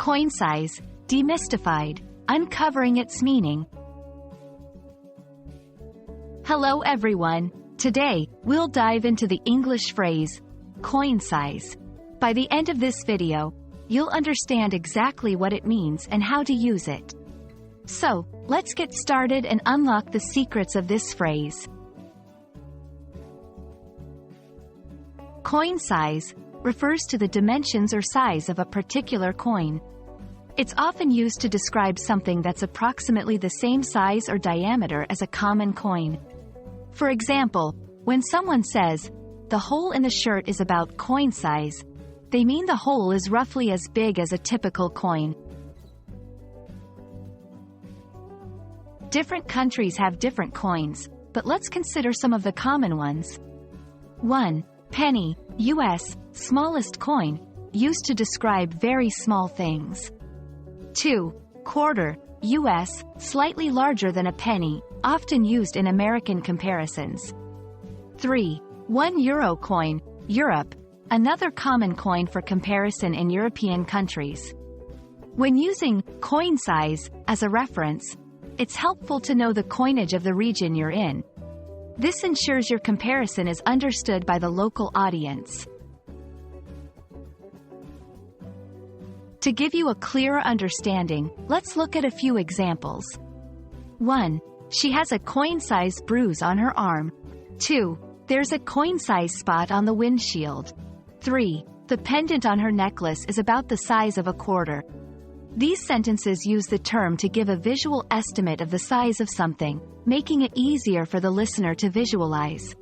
Coin size, demystified, uncovering its meaning. Hello everyone. Today, we'll dive into the English phrase, coin size. By the end of this video, you'll understand exactly what it means and how to use it. So, let's get started and unlock the secrets of this phrase. Coin size refers to the dimensions or size of a particular coin. It's often used to describe something that's approximately the same size or diameter as a common coin. For example, when someone says, "The hole in the shirt is about coin size," they mean the hole is roughly as big as a typical coin. Different countries have different coins, but let's consider some of the common ones. 1. Penny, US, smallest coin, used to describe very small things. 2. Quarter, US, slightly larger than a penny, often used in American comparisons. 3. 1 euro coin, Europe, another common coin for comparison in European countries. When using coin size as a reference, it's helpful to know the coinage of the region you're in. This ensures your comparison is understood by the local audience. To give you a clearer understanding, let's look at a few examples. 1. She has a coin-sized bruise on her arm. 2. There's a coin-sized spot on the windshield. 3. The pendant on her necklace is about the size of a quarter. These sentences use the term to give a visual estimate of the size of something, making it easier for the listener to visualize.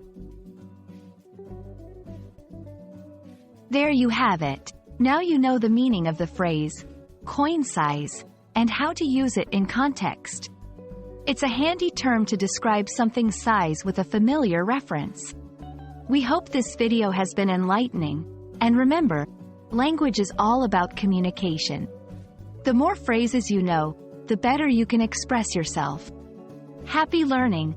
There you have it. Now you know the meaning of the phrase, coin size, and how to use it in context. It's a handy term to describe something's size with a familiar reference. We hope this video has been enlightening, and remember, language is all about communication. The more phrases you know, the better you can express yourself. Happy learning!